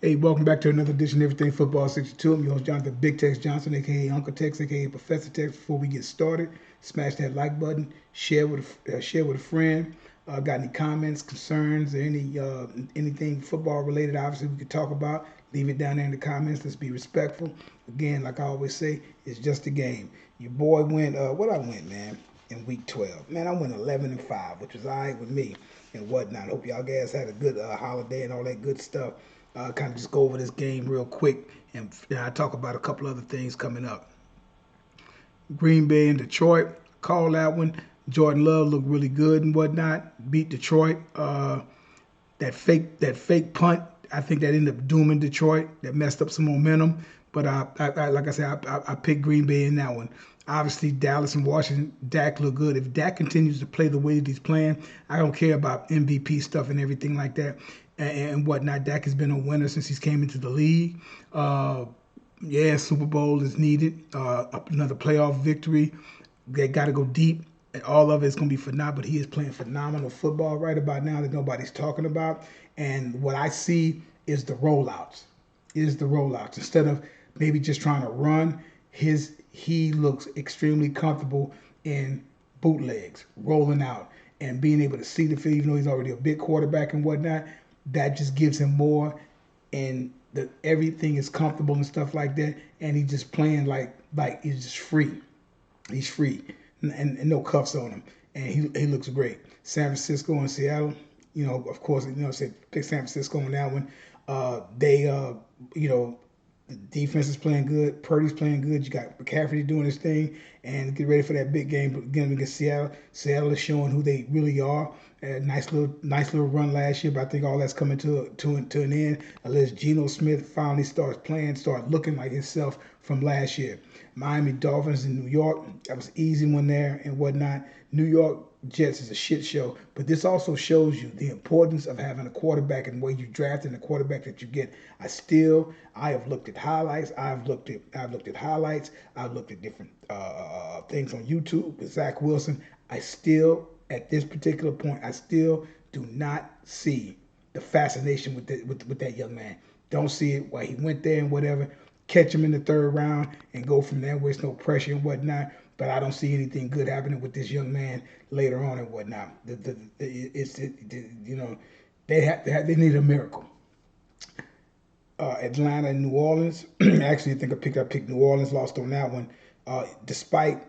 Hey, welcome back to another edition of Everything Football 62. I'm your host, Jonathan Big Tex Johnson, aka Uncle Tex, aka Professor Tex. Before we get started, smash that like button, share with a friend. Got any comments, concerns, or anything football related? Obviously, we could talk about. Leave it down there in the comments. Let's be respectful. Again, like I always say, it's just a game. Your boy went. What I went, man, in week 12. Man, I went 11-5, which was all right with me and whatnot. Hope y'all guys had a good holiday and all that good stuff. Kind of just go over this game real quick, and I talk about a couple other things coming up. Green Bay and Detroit, call that one. Jordan Love looked really good and whatnot. Beat Detroit. That fake punt, I think that ended up dooming Detroit. That messed up some momentum. But like I said, I picked Green Bay in that one. Obviously, Dallas and Washington, Dak look good. If Dak continues to play the way that he's playing, I don't care about MVP stuff and everything like that and whatnot. Dak has been a winner since he's came into the league. Yeah, Super Bowl is needed. Another playoff victory. They got to go deep. And all of it's going to be phenomenal. But he is playing phenomenal football right about now that nobody's talking about. And what I see is the rollouts. Instead of maybe just trying to run, he looks extremely comfortable in bootlegs, rolling out, and being able to see the field. Even though he's already a big quarterback and whatnot, that just gives him more. And everything is comfortable and stuff like that. And he's just playing like he's just free. He's free, and no cuffs on him, and he looks great. San Francisco and Seattle, of course, said pick San Francisco on that one. They, the defense is playing good. Purdy's playing good. You got McCaffrey doing his thing, and get ready for that big game again against Seattle. Seattle is showing who they really are. Nice little run last year, but I think all that's coming to an end unless Geno Smith finally start looking like himself from last year. Miami Dolphins in New York, that was easy one there and whatnot. New York Jets is a shit show, but this also shows you the importance of having a quarterback and the way you draft and the quarterback that you get. I have looked at highlights. I've looked at highlights. I've looked at different things on YouTube with Zach Wilson. At this particular point, I still do not see the fascination with that young man. Don't see it. Why he went there and whatever. Catch him in the third round and go from there where it's no pressure and whatnot. But I don't see anything good happening with this young man later on and whatnot. They need a miracle. Atlanta and New Orleans. Actually, I think I picked New Orleans. Lost on that one, despite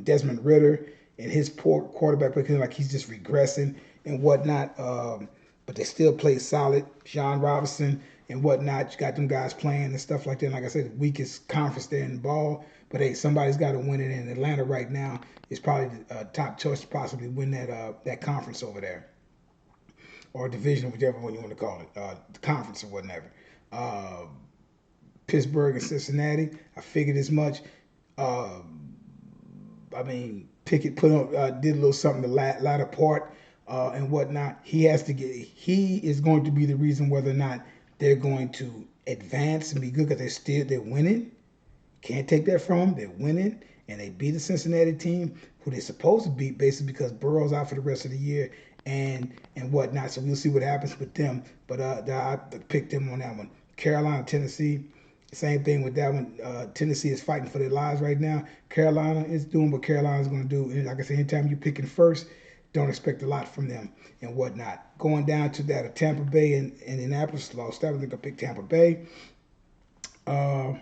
Desmond Ritter and his poor quarterback looking like he's just regressing and whatnot. But they still play solid. Sean Robinson and whatnot. You got them guys playing and stuff like that. And like I said, the weakest conference there in the ball. But hey, somebody's got to win it. And Atlanta right now is probably the top choice to possibly win that conference over there, or division, whichever one you want to call it, the conference or whatever. Uh, Pittsburgh and Cincinnati. I figured as much. Uh, I mean, Pickett did a little something the latter part and whatnot. He is going to be the reason whether or not they're going to advance and be good because they're winning. Can't take that from them. They're winning, and they beat the Cincinnati team who they're supposed to beat basically because Burrow's out for the rest of the year and whatnot. So we'll see what happens with them. But I picked them on that one. Carolina, Tennessee. Same thing with that one. Tennessee is fighting for their lives right now. Carolina is doing what Carolina's going to do. And like I said, anytime you're picking first, don't expect a lot from them and whatnot. Going down to that of Tampa Bay and Indianapolis lost. I think I picked Tampa Bay. Uh,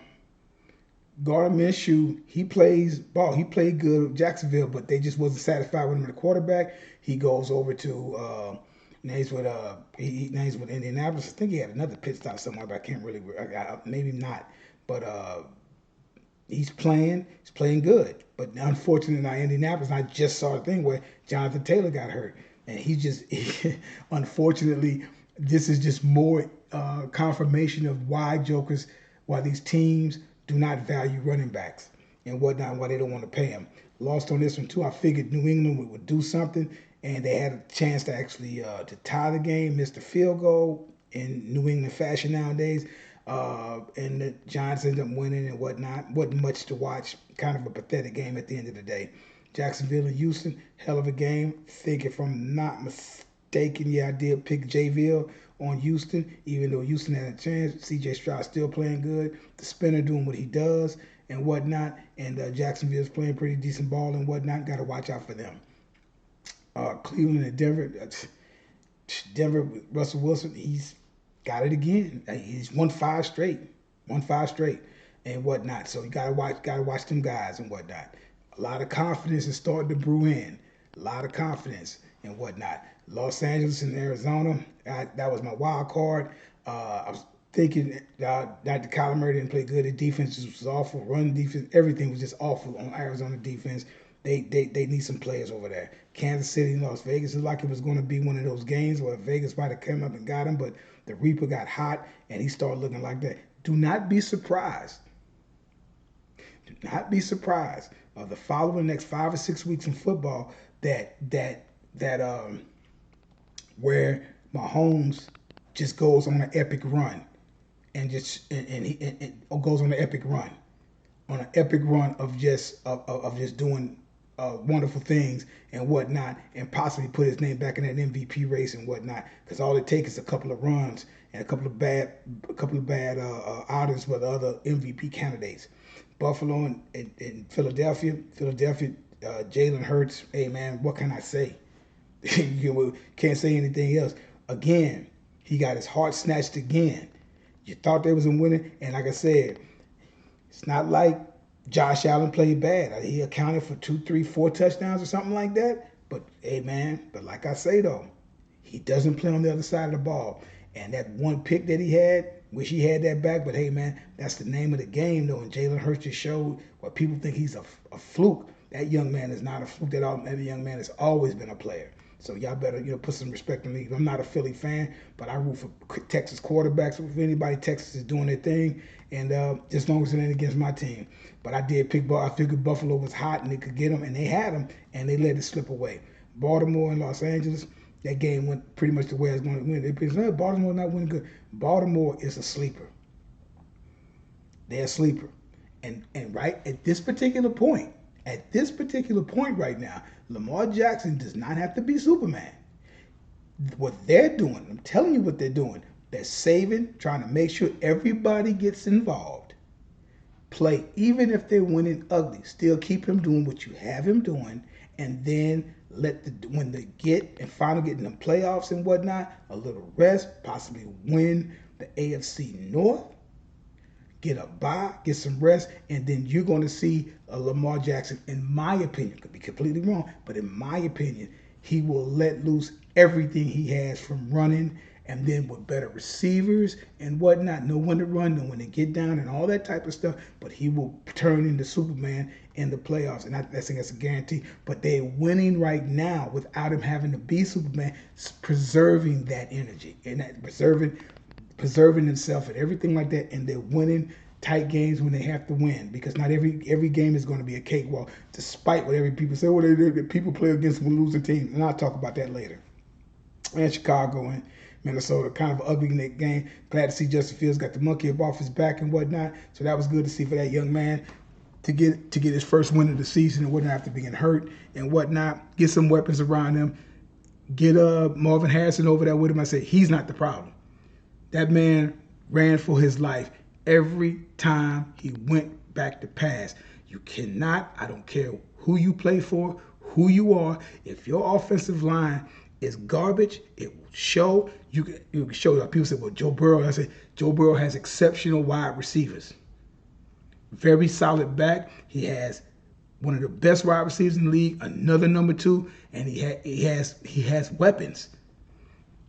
Gardner Minshew, he plays ball. He played good with Jacksonville, but they just wasn't satisfied with him at the quarterback. He goes over to names with Indianapolis. I think he had another pit stop somewhere, but I can't really. Maybe not, but he's playing. He's playing good. But unfortunately, now Indianapolis, I just saw a thing where Jonathan Taylor got hurt, and unfortunately, this is just more confirmation of why these teams do not value running backs and whatnot, why they don't want to pay them. Lost on this one too. I figured New England would do something, and they had a chance to actually to tie the game, missed the field goal in New England fashion nowadays. And the Giants ended up winning and whatnot. Wasn't much to watch. Kind of a pathetic game at the end of the day. Jacksonville and Houston, hell of a game. Think if I'm not mistaken, mistaken, yeah, I did pick Jayville on Houston, even though Houston had a chance. C.J. Stroud still playing good. The spinner doing what he does and whatnot. And Jacksonville's playing pretty decent ball and whatnot. Got to watch out for them. Cleveland and Denver. Denver with Russell Wilson, he's got it again. He's won 5 straight, and whatnot. So you gotta watch them guys and whatnot. A lot of confidence is starting to brew in. A lot of confidence and whatnot. Los Angeles and Arizona, that was my wild card. I was thinking Dr. Kyler Murray didn't play good. The defense was awful. Run defense, everything was just awful on Arizona defense. They need some players over there. Kansas City and Las Vegas is like it was going to be one of those games where Vegas might have come up and got him, but the Reaper got hot and he started looking like that. Do not be surprised. Do not be surprised of the following next 5 or 6 weeks in football that where Mahomes just goes on an epic run and he goes on an epic run of just doing wonderful things and whatnot, and possibly put his name back in that MVP race and whatnot. Because all it takes is a couple of runs and a couple of bad outings with other MVP candidates. Buffalo and Philadelphia, Jalen Hurts. Hey man, what can I say? You can't say anything else. Again, he got his heart snatched again. You thought they was winning, and like I said, it's not like Josh Allen played bad. He accounted for 2, 3, 4 touchdowns or something like that. But hey man, but like I say though, he doesn't play on the other side of the ball. And that one pick that he had, wish he had that back. But hey man, that's the name of the game though. And Jalen Hurts just showed what people think he's a fluke. That young man is not a fluke. That young man has always been a player. So y'all better put some respect on me. I'm not a Philly fan, but I root for Texas quarterbacks. If anybody Texas is doing their thing, and just as long as it ain't against my team. But I did pick. I figured Buffalo was hot and they could get them, and they had them, and they let it slip away. Baltimore and Los Angeles, that game went pretty much the way it's going to win. They Baltimore not winning good. Baltimore is a sleeper. They're a sleeper, and right at this particular point right now, Lamar Jackson does not have to be Superman. What they're doing, I'm telling you what they're doing. They're saving, trying to make sure everybody gets involved. Play, even if they're winning ugly, still keep him doing what you have him doing, and then when they finally get in the playoffs and whatnot, a little rest, possibly win the AFC North, get a bye, get some rest, and then you're going to see a Lamar Jackson, in my opinion, could be completely wrong, but in my opinion, he will let loose everything he has from running, and then with better receivers and whatnot, know when to run, know when to get down, and all that type of stuff. But he will turn into Superman in the playoffs, and I think that's a guarantee. But they're winning right now without him having to be Superman, preserving that energy and that preserving themselves and everything like that, and they're winning tight games when they have to win, because not every game is going to be a cakewalk, despite what every people say. People play against losing teams, and I'll talk about that later. And Chicago and Minnesota, kind of an ugly game. Glad to see Justin Fields got the monkey up off his back and whatnot. So that was good to see for that young man to get his first win of the season and whatnot after being hurt and whatnot. Get some weapons around him. Get Marvin Harrison over there with him. I said he's not the problem. That man ran for his life every time he went back to pass. You cannot, I don't care who you play for, who you are, if your offensive line is garbage, it will show. You can show that. People say, well, Joe Burrow. I say, Joe Burrow has exceptional wide receivers. Very solid back. He has one of the best wide receivers in the league, another number 2, and he has weapons.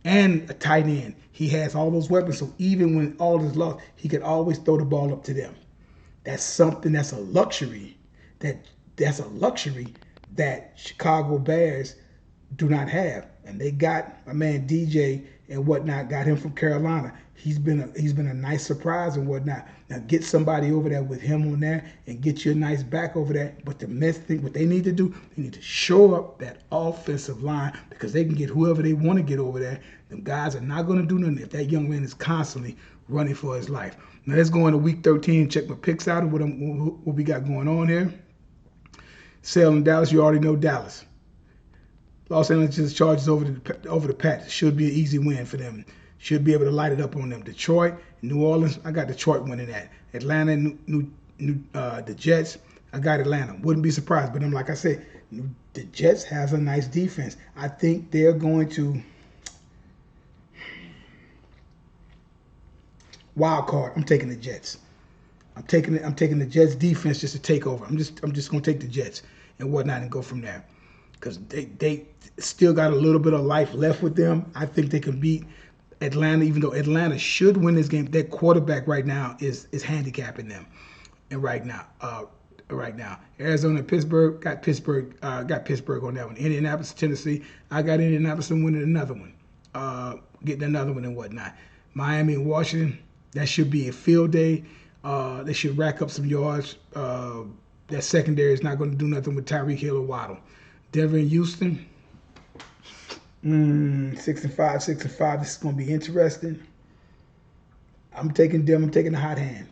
And a tight end. He has all those weapons, so even when all is lost, he can always throw the ball up to them. That's something that's a luxury. That's a luxury that Chicago Bears do not have. And they got my man DJ and whatnot, got him from Carolina. He's been a nice surprise and whatnot. Now get somebody over there with him on there and get you a nice back over there. But the best thing, what they need to do, they need to shore up that offensive line, because they can get whoever they want to get over there. Them guys are not going to do nothing if that young man is constantly running for his life. Now let's go into week 13 and check my picks out of what we got going on here. Sale in Dallas, you already know Dallas. Los Angeles Chargers over the Pats should be an easy win for them. Should be able to light it up on them. Detroit, New Orleans, I got Detroit winning that. Atlanta, the Jets, I got Atlanta. Wouldn't be surprised, but like I said, the Jets has a nice defense. I think they're going to wild card. I'm taking the Jets. I'm taking the Jets defense just to take over. I'm just gonna take the Jets and whatnot and go from there, because they still got a little bit of life left with them. I think they can beat Atlanta, even though Atlanta should win this game. Their quarterback right now is handicapping them, and right now, Arizona, Pittsburgh got Pittsburgh on that one. Indianapolis, Tennessee, I got Indianapolis winning another one, getting another one and whatnot. Miami and Washington, that should be a field day. They should rack up some yards. That secondary is not going to do nothing with Tyreek Hill or Waddle. Denver and Houston, 6-5. This is going to be interesting. I'm taking Denver. I'm taking the hot hand.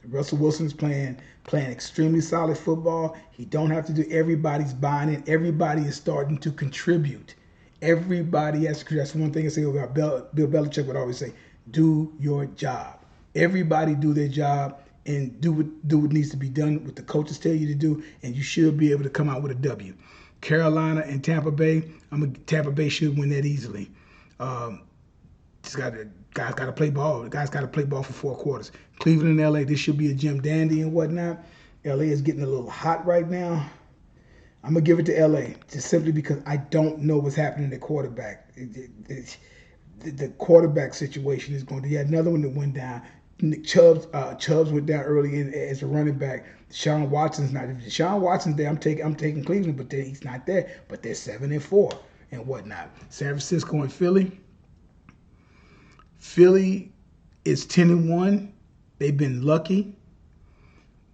Russell Wilson's playing extremely solid football. He don't have to do. Everybody's buying it. Everybody is starting to contribute. Everybody has to. That's one thing I say about Bill Belichick would always say: do your job. Everybody do their job and do what needs to be done, what the coaches tell you to do, and you should be able to come out with a W. Carolina and Tampa Bay, Tampa Bay should win that easily. Guys got to play ball. The guys got to play ball for 4 quarters. Cleveland and LA, this should be a Jim Dandy and whatnot. LA is getting a little hot right now. I'm going to give it to LA just simply because I don't know what's happening at quarterback. The quarterback situation is going to. Yeah, another one that went down. Nick Chubbs went down early as a running back. Deshaun Watson's not. If Deshaun Watson's there, I'm taking Cleveland, but he's not there. But they're 7-4 and whatnot. San Francisco and Philly. Philly is 10-1. They've been lucky,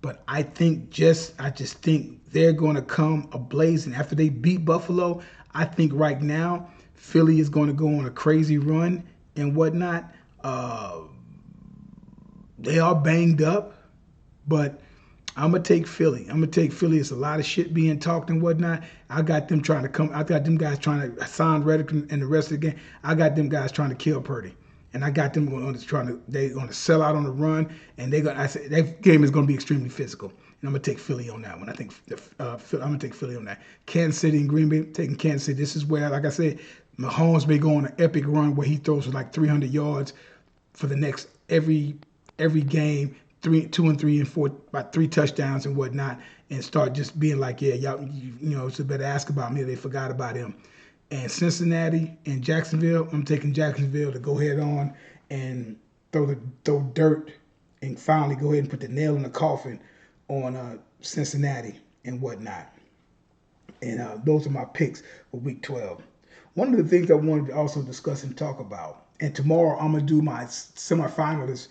but I just think they're going to come ablazing after they beat Buffalo. I think right now Philly is going to go on a crazy run and whatnot. They are banged up, but I'm going to take Philly. It's a lot of shit being talked and whatnot. I got them trying to come. I got them guys trying to sign Reddick and the rest of the game. I got them guys trying to kill Purdy. And I got them going to sell out on the run, and that game is going to be extremely physical. And I'm going to take Philly on that one. I think I'm going to take Philly on that. Kansas City and Green Bay, taking Kansas City. This is where, like I said, Mahomes may go on an epic run where he throws for like 300 yards for the next every game, 2 and 3 and 4, about 3 touchdowns and whatnot, and start just being like, yeah, y'all, it's better ask about me. They forgot about him. And Cincinnati and Jacksonville, I'm taking Jacksonville to go ahead on and throw dirt and finally go ahead and put the nail in the coffin on Cincinnati and whatnot. And those are my picks for Week 12. One of the things I wanted to also discuss and talk about, and tomorrow I'm going to do my semifinalists,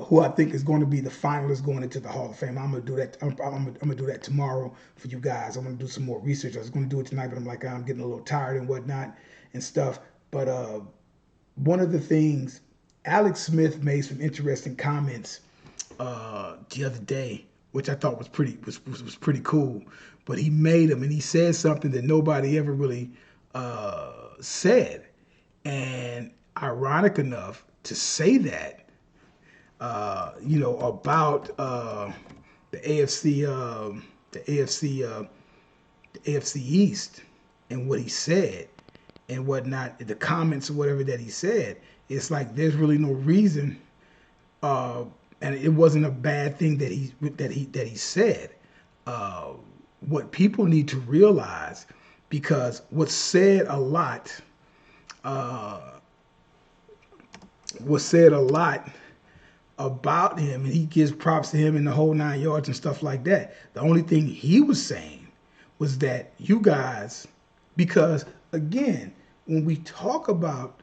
who I think is going to be the finalists going into the Hall of Fame. I'm going to do that. I'm going to do that tomorrow for you guys. I'm going to do some more research. I was going to do it tonight, but I'm getting a little tired and whatnot and stuff. But one of the things, Alex Smith made some interesting comments the other day, which I thought was pretty cool. But he made them, and he said something that nobody ever really said. And ironic enough to say that, about the AFC East and what he said and whatnot, the comments or whatever that he said. It's like there's really no reason, and it wasn't a bad thing that he said. What people need to realize, because what's said a lot about him, and he gives props to him in the whole 9 yards and stuff like that. The only thing he was saying was that you guys, because again, when we talk about,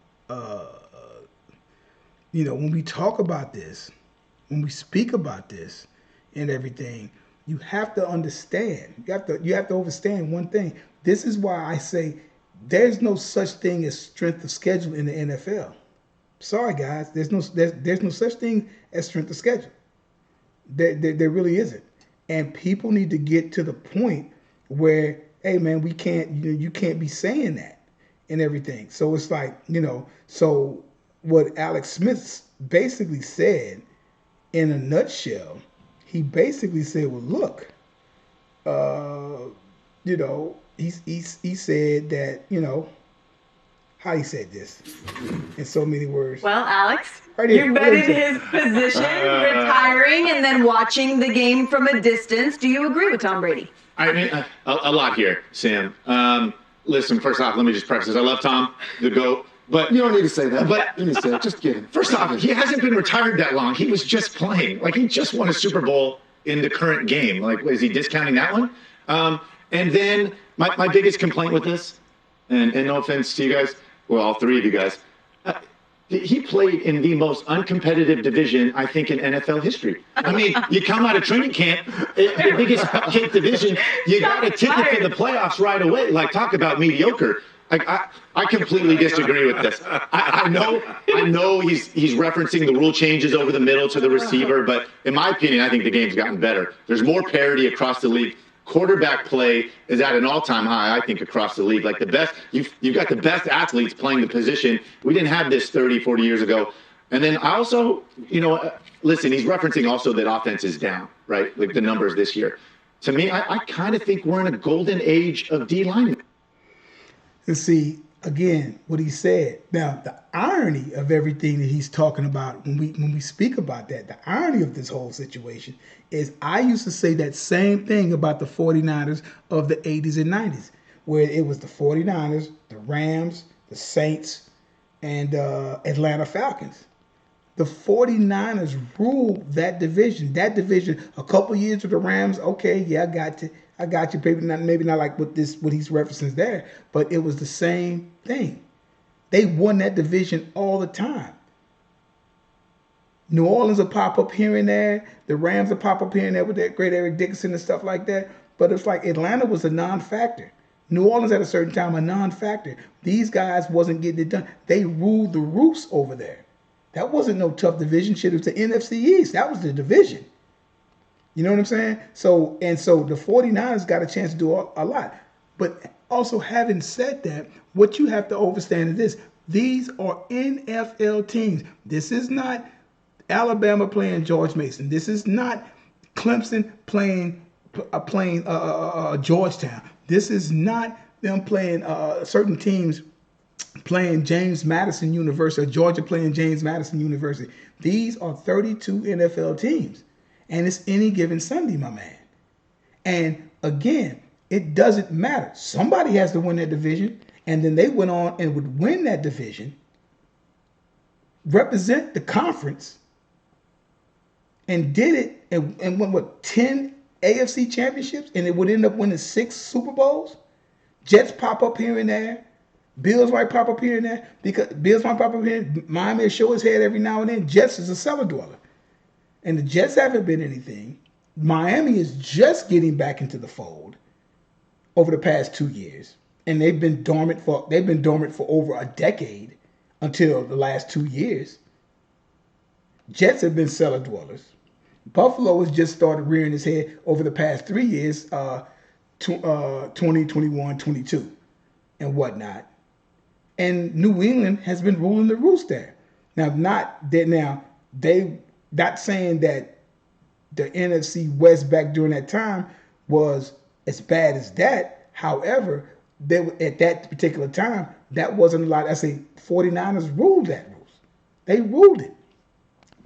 when we talk about this, when we speak about this and everything, you have to understand. You have to understand one thing. This is why I say there's no such thing as strength of schedule in the NFL. Sorry, guys. There's no such thing as strength of schedule. There really isn't. And people need to get to the point where, hey man, we can't, you can't be saying that and everything. So it's like, so what Alex Smith basically said in a nutshell, he basically said, well, look, uh, he said that, how he said this in so many words. Well, Alex, Right here. you betted his position, retiring, and then watching the game from a distance. Do you agree with Tom Brady? I mean, a lot here, Sam. Listen, first off, let me just preface this. I love Tom, the GOAT. But You don't need to say that. But You need to say it. Just kidding. first off, he hasn't been retired that long. He was just playing. Like, he just won a Super Bowl in the current game. Like, is he discounting that one? And then my biggest complaint with this, and no offense to you guys, well, all three of you guys, he played in the most uncompetitive division, I think, in NFL history. I mean, you come out of training camp, the biggest cupcake division, you got a ticket to the playoffs right away. Like, talk about mediocre. I completely disagree with this. I know he's referencing the rule changes over the middle to the receiver, but in my opinion, I think the game's gotten better. There's more parity across the league. Quarterback play is at an all-time high, I think, across the league. Like, the best, you've got the best athletes playing the position. We didn't have this 30, 40 years ago. And then I also, listen, he's referencing also that offense is down, right? Like the numbers this year. To me, I kind of think we're in a golden age of D-linemen. And see, again, what he said. Now, the irony of everything that he's talking about when we speak about that, the irony of this whole situation is I used to say that same thing about the 49ers of the 80s and 90s, where it was the 49ers, the Rams, the Saints, and Atlanta Falcons. The 49ers ruled that division. That division, a couple years with the Rams, okay, yeah, I got you. Maybe not like what he's referencing there, but it was the same thing. They won that division all the time. New Orleans will pop up here and there. The Rams will pop up here and there with that great Eric Dickerson and stuff like that. But it's like Atlanta was a non-factor. New Orleans at a certain time a non-factor. These guys wasn't getting it done. They ruled the roost over there. That wasn't no tough division. Shit, it was the NFC East. That was the division. You know what I'm saying? So the 49ers got a chance to do a lot. But also, having said that, what you have to understand is this. These are NFL teams. This is not Alabama playing George Mason. This is not Clemson playing Georgetown. This is not them playing certain teams playing James Madison University or Georgia playing James Madison University. These are 32 NFL teams. And it's any given Sunday, my man. And again, it doesn't matter. Somebody has to win that division. And then they went on and would win that division, represent the conference, and did it and won, 10 AFC championships? And it would end up winning 6 Super Bowls? Jets pop up here and there. Bills might pop up here and there. Because Bills might pop up here. Miami will show his head every now and then. Jets is a cellar dweller. And the Jets haven't been anything. Miami is just getting back into the fold over the past 2 years. And they've been dormant for over a decade until the last 2 years. Jets have been cellar dwellers. Buffalo has just started rearing his head over the past 3 years, 20, 21, 22, and whatnot. And New England has been ruling the roost there. Not saying that the NFC West back during that time was as bad as that. However, at that particular time, that wasn't a lot. I say 49ers ruled that rules. They ruled it.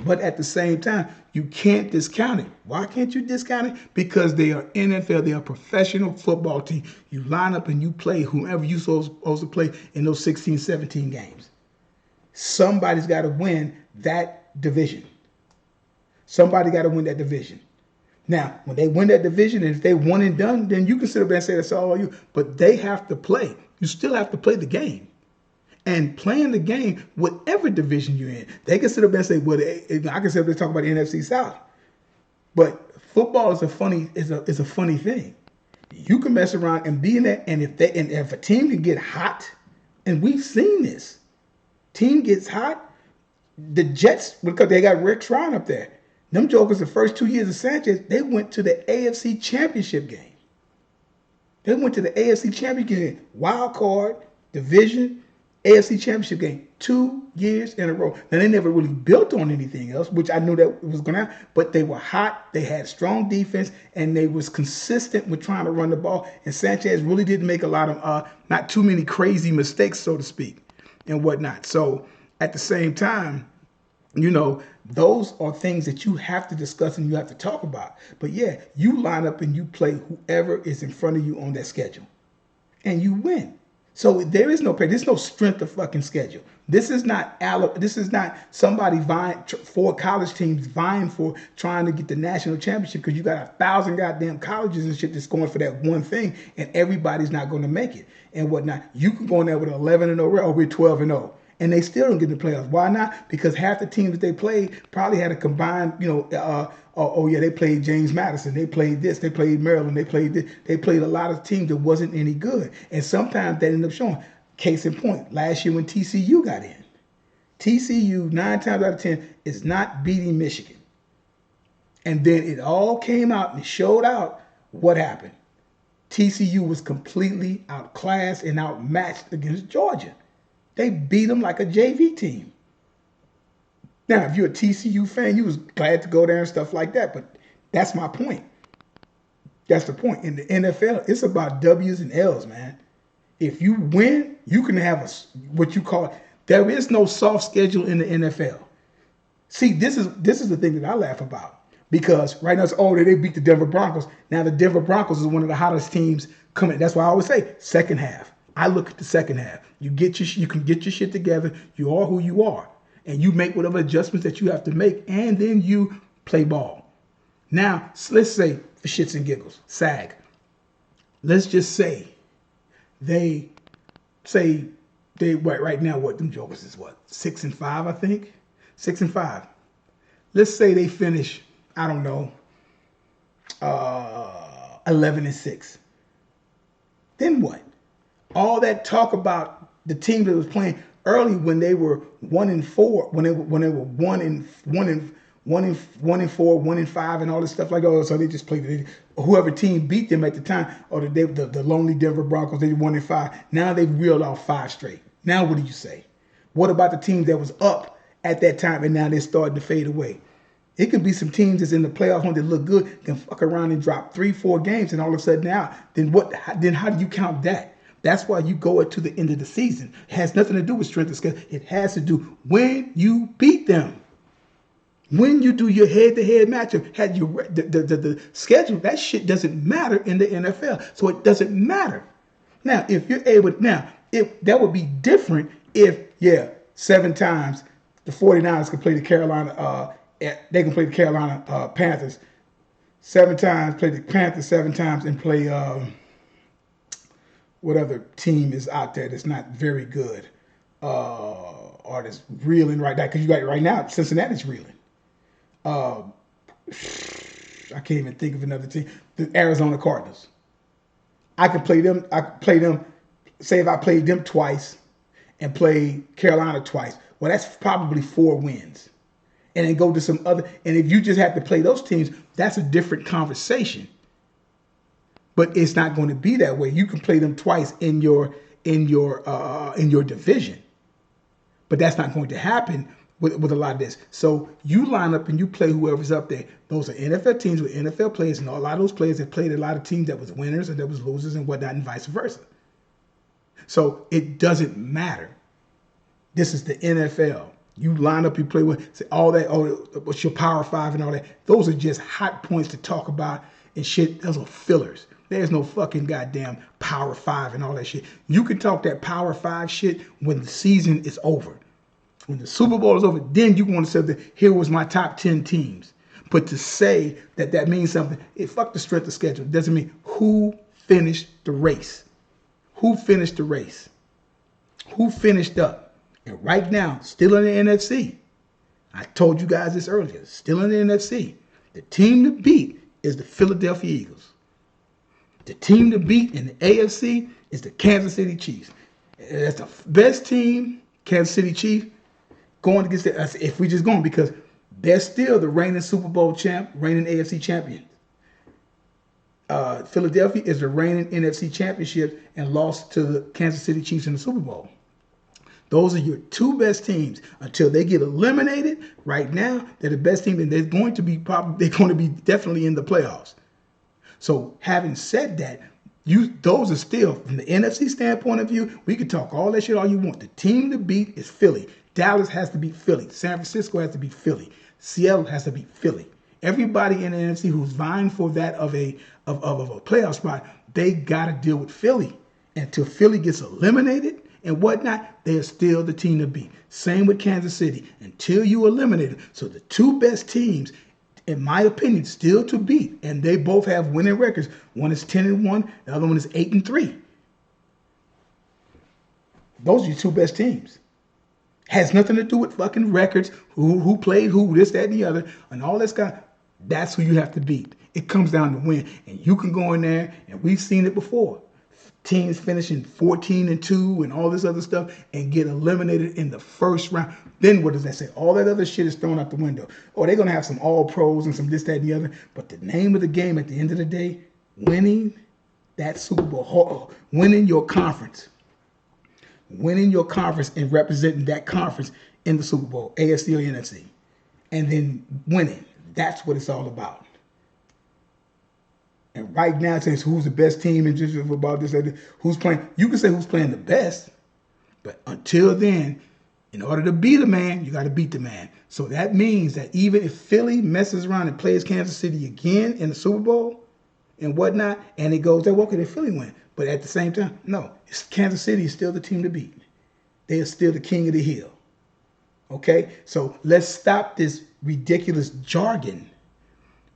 But at the same time, you can't discount it. Why can't you discount it? Because they are NFL. They are a professional football team. You line up and you play whomever you're supposed to play in those 16, 17 games. Somebody's got to win that division. Somebody got to win that division. Now, when they win that division, and if they won and done, then you can sit up there and say that's all you. But they have to play. You still have to play the game. And playing the game, whatever division you're in, they can sit up there and say, well, I can sit up there and talk about the NFC South. But football is a funny thing. You can mess around and be in that, and if a team can get hot, and we've seen this, team gets hot, the Jets, because they got Rick Trine up there. Them jokers, the first 2 years of Sanchez, they went to the AFC Championship game. They went to the AFC Championship game, wild card, division, AFC Championship game 2 years in a row. Now, they never really built on anything else, which I knew that it was going to happen, but they were hot, they had strong defense, and they was consistent with trying to run the ball, and Sanchez really didn't make a lot of, not too many crazy mistakes, so to speak, and whatnot. So, at the same time, those are things that you have to discuss and you have to talk about. But yeah, you line up and you play whoever is in front of you on that schedule. And you win. So there is no pay. There's no strength of fucking schedule. This is not somebody vying for college teams vying for trying to get the national championship because you got 1,000 goddamn colleges and shit that's going for that one thing, and everybody's not going to make it and whatnot. You can go in there with 11-0 or we're 12-0. And they still don't get in the playoffs. Why not? Because half the teams that they played probably had a combined, they played James Madison. They played this. They played Maryland. They played this. They played a lot of teams that wasn't any good. And sometimes that ended up showing. Case in point, last year when TCU got in. TCU, 9 times out of 10, is not beating Michigan. And then it all came out and showed out what happened. TCU was completely outclassed and outmatched against Georgia. They beat them like a JV team. Now, if you're a TCU fan, you was glad to go there and stuff like that. But that's my point. That's the point. In the NFL, it's about W's and L's, man. If you win, you can have what you call, there is no soft schedule in the NFL. See, this is the thing that I laugh about. Because right now it's, they beat the Denver Broncos. Now the Denver Broncos is one of the hottest teams coming. That's why I always say second half. I look at the second half. You can get your shit together. You are who you are. And you make whatever adjustments that you have to make. And then you play ball. Now, let's say, for shits and giggles, SAG. Let's just say right now, what, them jokers is what? 6-5, I think? 6-5. Let's say they finish, I don't know, 11-6. Then what? All that talk about the team that was playing early when they were 1-4, when they were 1-4, 1-5, and all this stuff like that. So they just played whoever team beat them at the time, or the lonely Denver Broncos. They 1-5. Now they've reeled off 5 straight. Now what do you say? What about the team that was up at that time and now they're starting to fade away? It could be some teams that's in the playoff hunt that look good, can fuck around and drop 3-4 games, and all of a sudden now, then what? Then how do you count that? That's why you go to the end of the season. It has nothing to do with strength of schedule. It has to do when you beat them. When you do your head-to-head matchup, the schedule, that shit doesn't matter in the NFL. So it doesn't matter. Now, if you're able, that would be different if, 7 times the 49ers could play the Carolina, they can play the Carolina Panthers 7 times, play the Panthers 7 times, and play what other team is out there that's not very good or that's reeling right now? Because you got right now, Cincinnati's reeling. I can't even think of another team. The Arizona Cardinals. I could play them. Say if I played them twice and played Carolina twice. Well, that's probably 4 wins. And then go to some other. And if you just have to play those teams, that's a different conversation. But it's not going to be that way. You can play them twice in your division, but that's not going to happen with a lot of this. So you line up and you play whoever's up there. Those are NFL teams with NFL players, and a lot of those players have played a lot of teams that was winners and that was losers and whatnot, and vice versa. So it doesn't matter. This is the NFL. You line up, you play with, say all that, what's your Power 5 and all that. Those are just hot points to talk about and shit. Those are fillers. There's no fucking goddamn Power 5 and all that shit. You can talk that Power 5 shit when the season is over. When the Super Bowl is over, then you want to say that here was my top 10 teams. But to say that means something, fuck the strength of schedule. It doesn't mean who finished the race. Who finished the race? Who finished up? And right now, still in the NFC. I told you guys this earlier. Still in the NFC. The team to beat is the Philadelphia Eagles. The team to beat in the AFC is the Kansas City Chiefs. That's the best team, Kansas City Chiefs, going against if we just going, because they're still the reigning Super Bowl champ, reigning AFC champion. Philadelphia is the reigning NFC championship and lost to the Kansas City Chiefs in the Super Bowl. Those are your two best teams until they get eliminated. Right now, they're the best team, and they're going to be definitely in the playoffs. So, having said that, those are still from the NFC standpoint of view. We can talk all that shit all you want. The team to beat is Philly. Dallas has to beat Philly. San Francisco has to beat Philly. Seattle has to beat Philly. Everybody in the NFC who's vying for that of a playoff spot, they got to deal with Philly. Until Philly gets eliminated and whatnot, they're still the team to beat. Same with Kansas City. Until you eliminate them. So the two best teams, in my opinion, still to beat, and they both have winning records. One is 10-1, the other one is 8-3. Those are your two best teams. Has nothing to do with fucking records, who played who, this, that, and the other, and all this guy. That's who you have to beat. It comes down to win. And you can go in there, and we've seen it before. Teams finishing 14-2 and all this other stuff and get eliminated in the first round. Then what does that say? All that other shit is thrown out the window. Or they're going to have some all-pros and some this, that, and the other. But the name of the game at the end of the day, winning that Super Bowl, winning your conference. Winning your conference and representing that conference in the Super Bowl, AFC or NFC. And then winning. That's what it's all about. And right now, it says who's the best team and just about this, who's playing. You can say who's playing the best, but until then, in order to beat a man, you got to beat the man. So that means that even if Philly messes around and plays Kansas City again in the Super Bowl and whatnot, and it goes there, well, okay, then Philly win. But at the same time, no, Kansas City is still the team to beat. They are still the king of the hill. Okay, so let's stop this ridiculous jargon.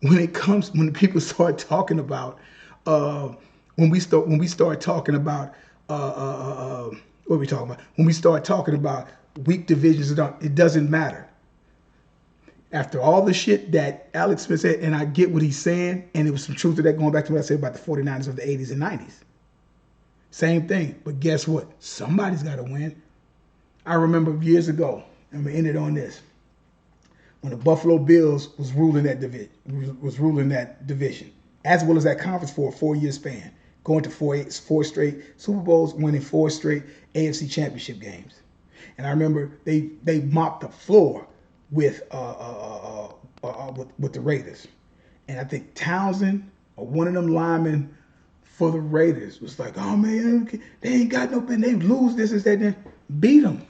When people start talking about when we start talking about what are we talking about? When we start talking about weak divisions, it doesn't matter. After all the shit that Alex Smith said, and I get what he's saying, and it was some truth to that going back to what I said about the 49ers of the 80s and 90s. Same thing, but guess what? Somebody's got to win. I remember years ago, and we ended on this. When the Buffalo Bills was ruling that division, as well as that conference for a 4-year span, going to four straight Super Bowls, winning 4 straight AFC Championship games. And I remember they mopped the floor with the Raiders. And I think Townsend, or one of them linemen for the Raiders, was like, "Oh man, they ain't got no pin. They lose this and that. Then beat them."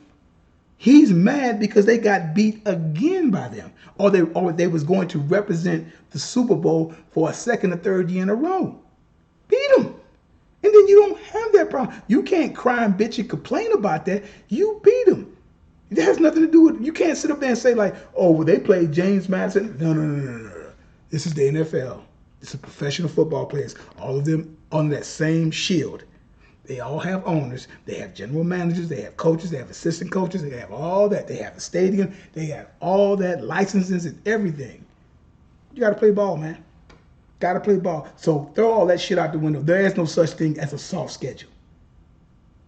He's mad because they got beat again by them, or they was going to represent the Super Bowl for a second or third year in a row. Beat them, and then you don't have that problem. You can't cry and bitch and complain about that. You beat them. It has nothing to do with. You can't sit up there and say like, "Oh, well, they played James Madison." No. This is the NFL. This is professional football players. All of them on that same shield. They all have owners. They have general managers. They have coaches. They have assistant coaches. They have all that. They have a stadium. They have all that, licenses and everything. You got to play ball, man. Got to play ball. So throw all that shit out the window. There is no such thing as a soft schedule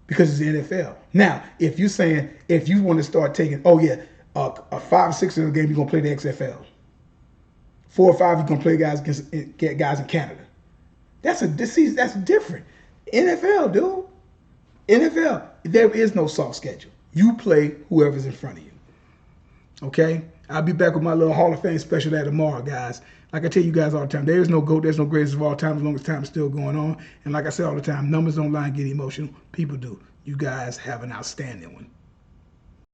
because it's the NFL. Now, if you want to start taking, a 5 or 6 in the game, you're going to play the XFL. 4 or 5, you're going to play guys in Canada. That's different. NFL, dude. NFL, there is no soft schedule. You play whoever's in front of you. Okay? I'll be back with my little Hall of Fame special there tomorrow, guys. Like I tell you guys all the time, there is no GOAT, there's no greatest of all time as long as time is still going on. And like I say all the time, numbers don't lie and get emotional. People do. You guys have an outstanding one.